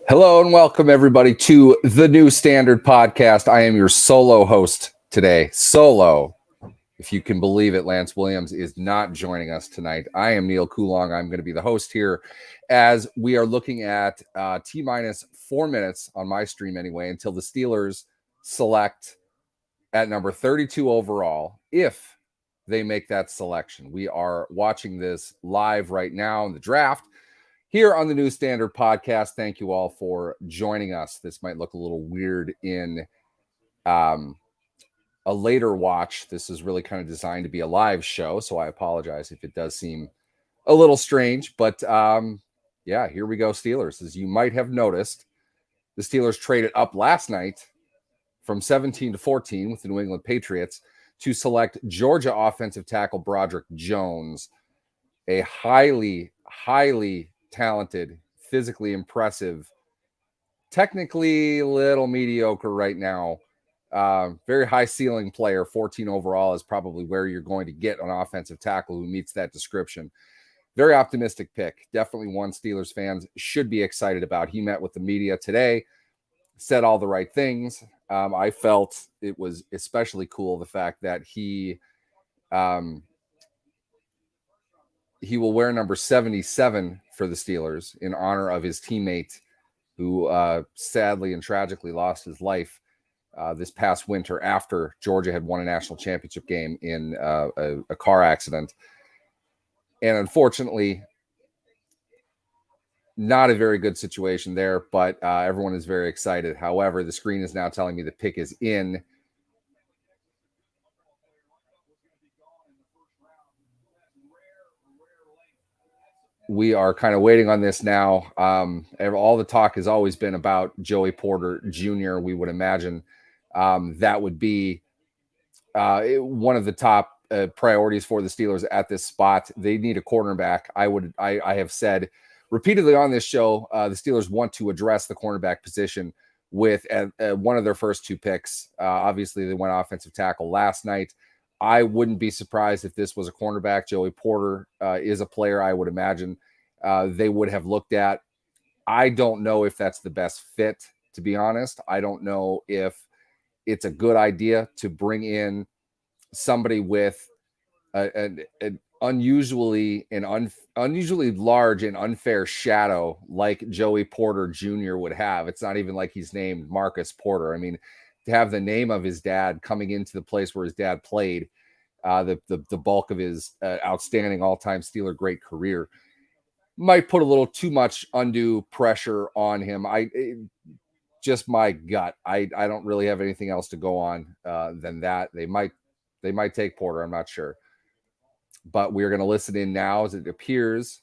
Hello and welcome everybody to the New Standard Podcast. I am your solo host today. Solo, if you can believe it, Lance Williams is not joining us tonight. I am Neal Coolong. I'm going to be the host here as we are looking at T-minus 4 minutes on my stream anyway until the Steelers select at number 32 overall if they make that selection. We are watching this live right now in the draft here on the New Standard Podcast. Thank you all for joining us. This might look a little weird in a later watch. This is really kind of designed to be a live show, so I apologize if it does seem a little strange. But yeah, here we go, Steelers. As you might have noticed, the Steelers traded up last night from 17 to 14 with the New England Patriots to select Georgia offensive tackle Broderick Jones, a highly talented, physically impressive, technically a little mediocre right now, very high ceiling player. 14 overall is probably where you're going to get an offensive tackle who meets that description. Very optimistic pick. Definitely one Steelers fans should be excited about. He met with the media today, said all the right things. I felt it was especially cool the fact that he will wear number 77 for the Steelers in honor of his teammate who sadly and tragically lost his life this past winter after Georgia had won a national championship game in a car accident. And unfortunately, not a very good situation there, but everyone is very excited. However, the screen is now telling me the pick is in. We are kind of waiting on this now. All the talk has always been about Joey Porter Jr. We would imagine that would be one of the top priorities for the Steelers at this spot. They need a cornerback. I have said repeatedly on this show, the Steelers want to address the cornerback position with one of their first two picks. Obviously, they went offensive tackle last night. I wouldn't be surprised if this was a cornerback. Joey Porter is a player I would imagine they would have looked at. I don't know if that's the best fit, to be honest. I don't know if it's a good idea to bring in somebody with an unusually large and unfair shadow like Joey Porter Jr. would have. It's not even like he's named Marcus Porter. I mean, to have the name of his dad coming into the place where his dad played the bulk of his outstanding all-time Steeler great career might put a little too much undue pressure on him. Just my gut. I don't really have anything else to go on than that. They might take Porter. I'm not sure. But we're going to listen in now as it appears.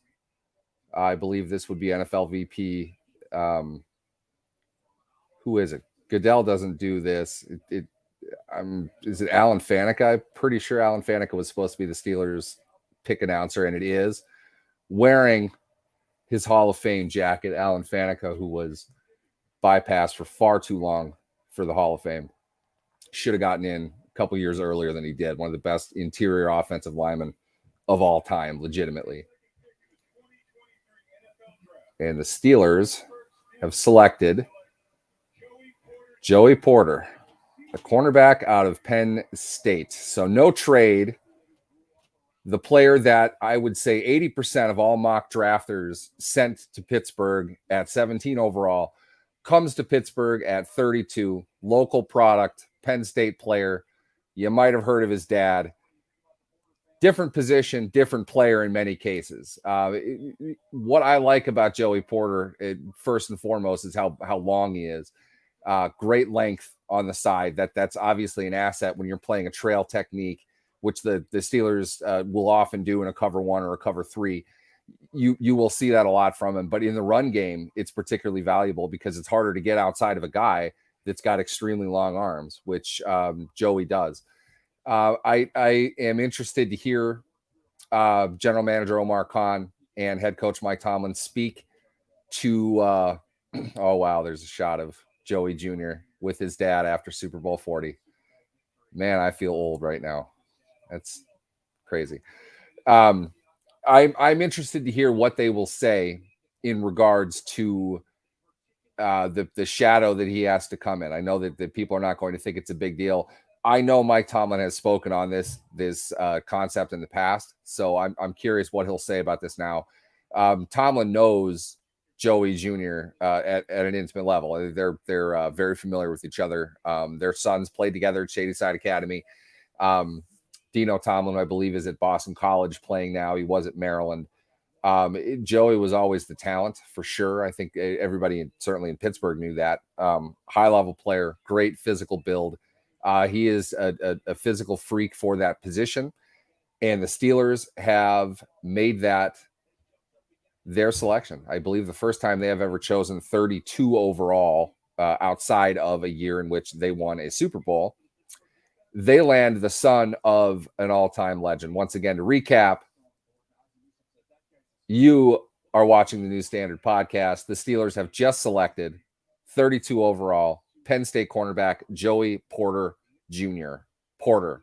I believe this would be NFL VP. Who is it? Goodell doesn't do this. Is it Alan Faneca? I'm pretty sure Alan Faneca was supposed to be the Steelers pick announcer, and it is. Wearing his Hall of Fame jacket, Alan Faneca, who was bypassed for far too long for the Hall of Fame. Should have gotten in a couple years earlier than he did. One of the best interior offensive linemen of all time, legitimately. And the Steelers have selected Joey Porter, a cornerback out of Penn State. So no trade. The player that I would say 80% of all mock drafters sent to Pittsburgh at 17 overall comes to Pittsburgh at 32, local product, Penn State player. You might have heard of his dad. Different position, different player in many cases. What I like about Joey Porter, first and foremost, is how long he is. Great length on the side. That's obviously an asset when you're playing a trail technique, which the Steelers will often do in a cover one or a cover three. You will see that a lot from him. But in the run game, it's particularly valuable because it's harder to get outside of a guy that's got extremely long arms, which Joey does. I am interested to hear General Manager Omar Khan and head coach Mike Tomlin speak to oh, wow, there's a shot of Joey Jr. with his dad after Super Bowl 40. Man, I feel old right now. That's crazy. I'm interested to hear what they will say in regards to the shadow that he has to come in. I know that people are not going to think it's a big deal. I know Mike Tomlin has spoken on this concept in the past, so I'm curious what he'll say about this now. Tomlin knows Joey Jr. At an intimate level. They're very familiar with each other. Their sons played together at Shadyside Academy. Dino Tomlin, I believe, is at Boston College playing now. He was at Maryland. Joey was always the talent for sure. I think everybody, certainly in Pittsburgh, knew that. High level player, great physical build. He is a physical freak for that position, and the Steelers have made that their selection. I believe the first time they have ever chosen 32 overall, outside of a year in which they won a Super Bowl. They land the son of an all-time legend. Once again, to recap, you are watching the New Standard podcast. The Steelers have just selected 32 overall Penn State cornerback Joey Porter Jr. Porter.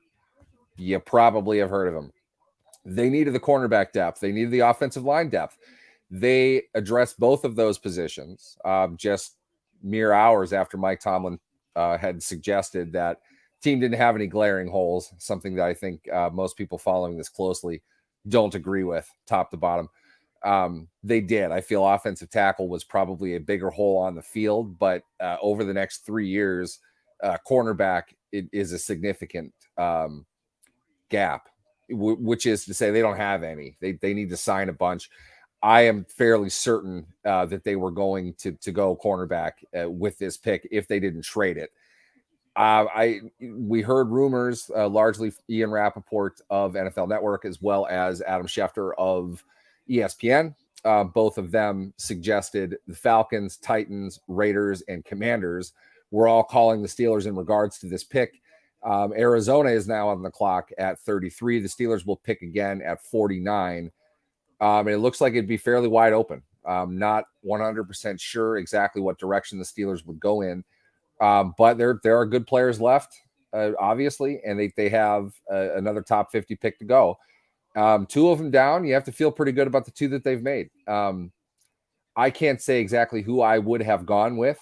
You probably have heard of him. They needed the cornerback depth. They needed the offensive line depth. They addressed both of those positions just mere hours after Mike Tomlin had suggested that team didn't have any glaring holes, something that I think most people following this closely don't agree with top to bottom. They did. I feel offensive tackle was probably a bigger hole on the field, but over the next 3 years, cornerback is a significant gap, which is to say they don't have any. They need to sign a bunch. I am fairly certain that they were going to go cornerback with this pick if they didn't trade it. We heard rumors, largely Ian Rappaport of NFL Network, as well as Adam Schefter of ESPN. Both of them suggested the Falcons, Titans, Raiders, and Commanders were all calling the Steelers in regards to this pick. Arizona is now on the clock at 33. The Steelers will pick again at 49. And it looks like it'd be fairly wide open. Not 100% sure exactly what direction the Steelers would go in. But there are good players left, obviously, and they have another top 50 pick to go. 2 of them down, you have to feel pretty good about the 2 that they've made. I can't say exactly who I would have gone with.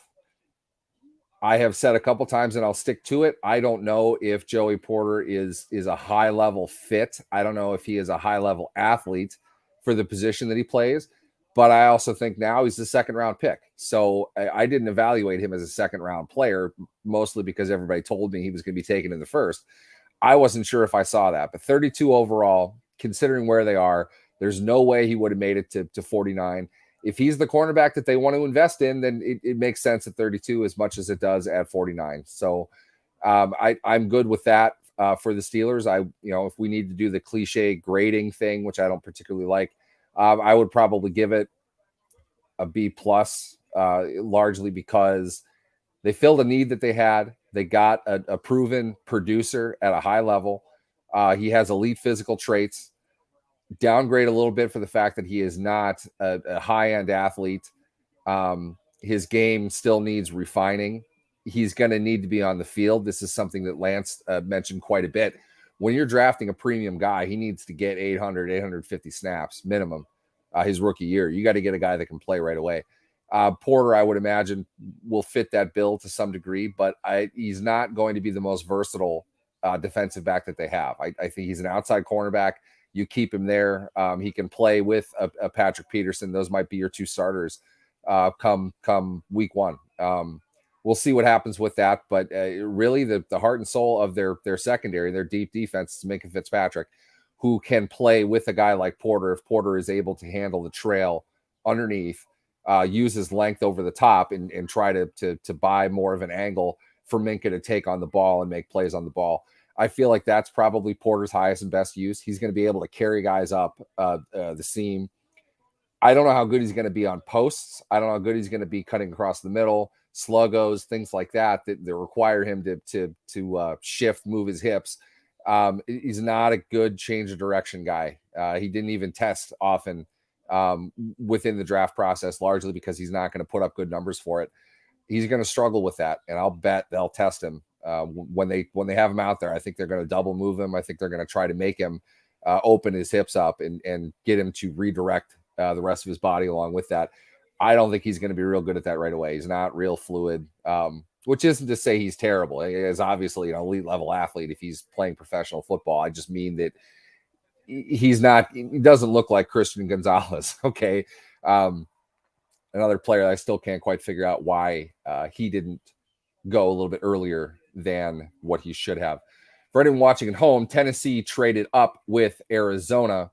I have said a couple times, and I'll stick to it. I don't know if Joey Porter is a high-level fit. I don't know if he is a high-level athlete for the position that he plays. But I also think now he's the second-round pick. So I didn't evaluate him as a second-round player, mostly because everybody told me he was going to be taken in the first. I wasn't sure if I saw that. But 32 overall, considering where they are, there's no way he would have made it to 49. If he's the cornerback that they want to invest in, then it makes sense at 32 as much as it does at 49. So I'm good with that for the Steelers. If we need to do the cliche grading thing, which I don't particularly like, I would probably give it a B plus, largely because they filled a need that they had. They got a proven producer at a high level. He has elite physical traits. Downgrade a little bit for the fact that he is not a high-end athlete. His game still needs refining. He's going to need to be on the field. This is something that Lance mentioned quite a bit. When you're drafting a premium guy, he needs to get 850 snaps minimum his rookie year. You got to get a guy that can play right away. Porter, I would imagine, will fit that bill to some degree, but he's not going to be the most versatile defensive back that they have. I think he's an outside cornerback. You keep him there. He can play with a Patrick Peterson. Those might be your 2 starters come week 1. We'll see what happens with that. But really, the heart and soul of their secondary, their deep defense, is Minkah Fitzpatrick, who can play with a guy like Porter if Porter is able to handle the trail underneath, use his length over the top, and try to buy more of an angle for Minkah to take on the ball and make plays on the ball. I feel like that's probably Porter's highest and best use. He's going to be able to carry guys up the seam. I don't know how good he's going to be on posts. I don't know how good he's going to be cutting across the middle, sluggos, things like that require him to shift, move his hips. He's not a good change of direction guy. He didn't even test often within the draft process, largely because he's not going to put up good numbers for it. He's going to struggle with that, and I'll bet they'll test him when they have him out there. I think they're going to double move him. I think they're going to try to make him open his hips up and get him to redirect the rest of his body along with that. I don't think he's going to be real good at that right away. He's not real fluid, which isn't to say he's terrible. He is obviously an elite level athlete if he's playing professional football. I just mean that he's not. He doesn't look like Christian Gonzalez. Okay, another player I still can't quite figure out why he didn't go a little bit earlier than what he should have. For anyone watching at home, Tennessee traded up with Arizona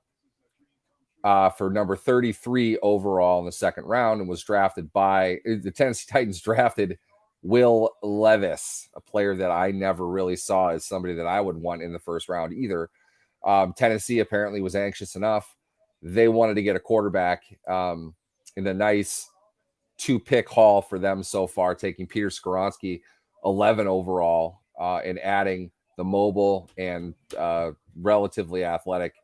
for number 33 overall in the second round and was drafted by the Tennessee Titans. Drafted Will Levis, a player that I never really saw as somebody that I would want in the first round either. Tennessee apparently was anxious enough. They wanted to get a quarterback in a nice 2-pick haul for them so far, taking Peter Skoronski 11 overall and adding the mobile and relatively athletic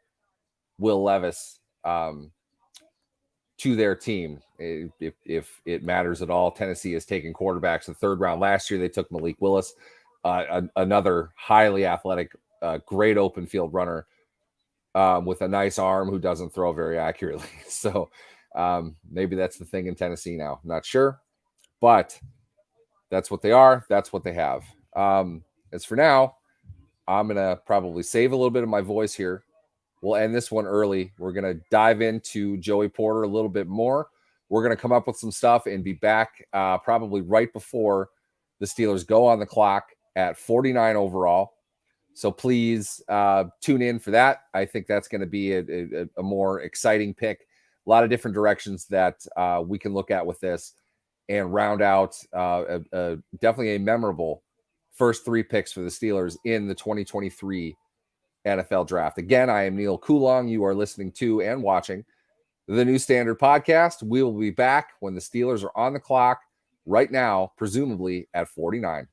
Will Levis to their team. If it matters at all, Tennessee has taken quarterbacks in the third round. Last year, they took Malik Willis, another highly athletic, great open field runner with a nice arm who doesn't throw very accurately. So maybe that's the thing in Tennessee now. I'm not sure, but that's what they are. That's what they have. As for now, I'm going to probably save a little bit of my voice here. We'll end this one early. We're going to dive into Joey Porter a little bit more. We're going to come up with some stuff and be back probably right before the Steelers go on the clock at 49 overall. So please tune in for that. I think that's going to be a more exciting pick. A lot of different directions that we can look at with this and round out definitely a memorable first 3 picks for the Steelers in the 2023 NFL Draft. Again, I am Neal Coolong. You are listening to and watching the New Standard Podcast. We will be back when the Steelers are on the clock right now, presumably at 49.